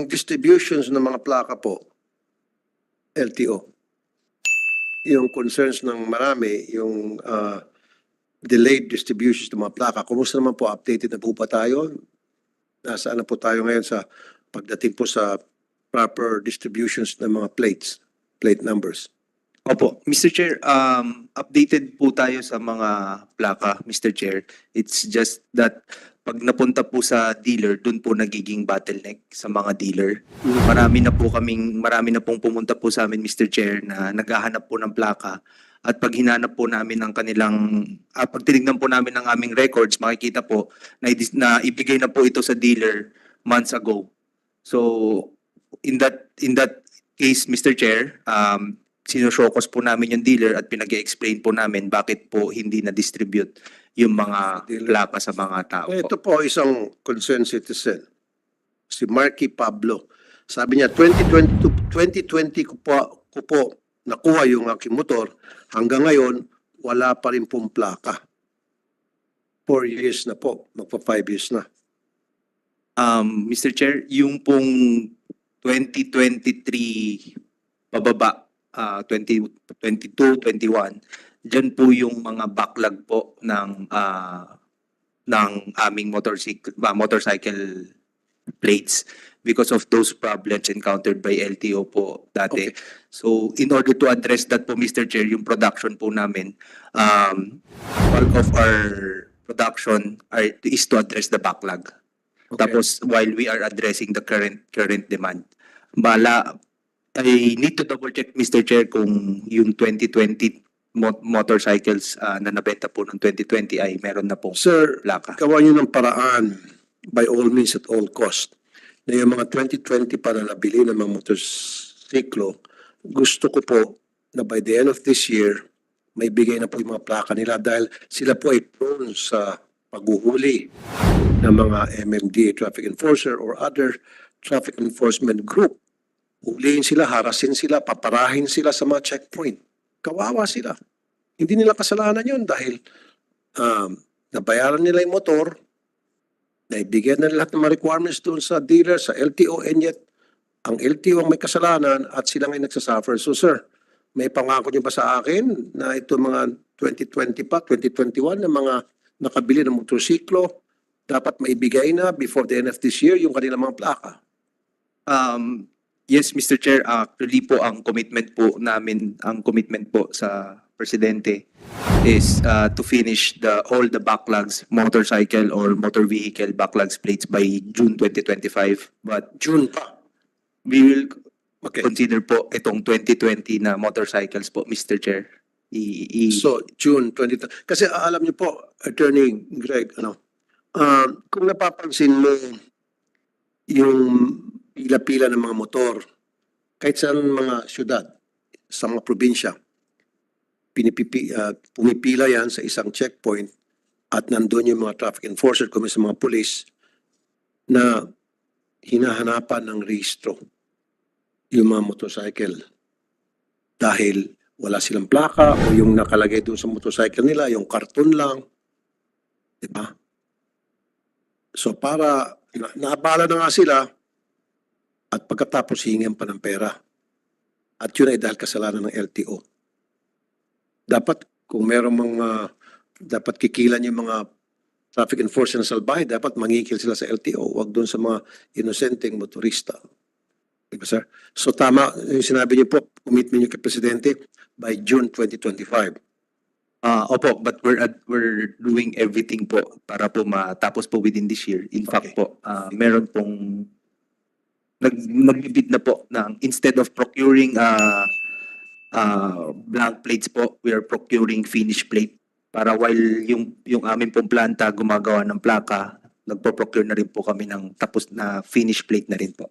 distributions ng mga plaka po, LTO. Yung concerns ng marami, yung delayed distributions ng mga plaka. Kumusta naman po? Updated na po ba tayo? Nasaan na po tayo ngayon sa pagdating po sa proper distributions ng mga plate numbers? Opo, Mr. Chair, updated po tayo sa mga plaka, Mr. Chair. It's just that pag napunta po sa dealer, dun po nagiging bottleneck sa mga dealer. Marami na pong pumunta po sa amin, Mr. Chair, na naghahanap po ng plaka. At pag hinanap po namin ng kanilang, pag tinignan po namin ng aming records, makikita po na ibigay na po ito sa dealer months ago. So, in that case, Mr. Chair, sinushokos po namin yung dealer at pinag-explain po namin bakit po hindi na-distribute yung mga plaka sa mga tao. Ito po isang concerned citizen, si Marky Pablo. Sabi niya, 2020 ko po nakuha yung aking motor. Hanggang ngayon, wala pa rin pong plaka. 4 years na po, magpa 5 years na. Mr. Chair, yung pong 2023 pababa, 2022, 21, dyan po yung mga backlog po ng aming motorcycle plates because of those problems encountered by LTO po dati. Okay. So, in order to address that po, Mr. Chair, yung production po namin, bulk of our production is to address the backlog. Okay. Tapos, while we are addressing the current demand, I need to double check, Mr. Chair, kung yung 2020 motorcycles na nabenta po ng 2020 ay meron na pong Sir, plaka. gawa niyo ng paraan by all means at all cost na yung mga 2020 para nabili ng mga motorsiklo, gusto ko po na by the end of this year, may bigay na po yung mga plaka nila dahil sila po ay prone sa paghuhuli ng mga MMDA traffic enforcer or other traffic enforcement group. Huliin sila, harasin sila, paparahin sila sa mga checkpoint. Kawawa sila. Hindi nila kasalanan yun dahil nabayaran nila yung motor, naibigyan na lahat ng mga requirements doon sa dealer, sa LTO, and yet ang LTO ang may kasalanan at sila ngay nagsasuffer. So sir, may pangako niyo ba sa akin na ito mga 2020 pa, 2021 na mga nakabili ng motorsiklo, dapat maibigay na before the end of this year yung kanilang mga plaka? Yes, Mr. Chair, actually po ang commitment po sa Presidente is to finish all the backlogs, motorcycle or motor vehicle backlogs plates by June 2025. But June pa. we will Okay. consider po itong 2020 na motorcycles po, Mr. Chair. So, June 20. Kasi alam niyo po, Attorney Greg, kung napapansin mo yung pila-pila ng mga motor, kahit sa mga syudad, sa mga probinsya, pumipila yan sa isang checkpoint at nandun yung mga traffic enforcer kung may sa mga pulis na hinahanapan ng rehistro yung mga motorcycle dahil wala silang plaka o yung nakalagay doon sa motorcycle nila, yung karton lang. Diba? So para naabala na nga sila at pagkatapos hingan pa ng pera. At yun ay dahil kasalanan ng LTO. Dapat kung merong dapat kikilan yung mga traffic enforcer na salbahe, dapat mangikil sila sa LTO, wag doon sa mga inosenteng motorista. Diba, sir? So tama yung sinabi niyo po, commitment niyo kay Presidente by June 2025. Opo, but we're doing everything po para po matapos po within this year. In fact po, meron pong nagbibid na po ng instead of procuring blank plates po, we are procuring finished plate para while yung aming pong planta gumagawa ng plaka, nagpo-procure na rin po kami ng tapos na finished plate na rin po.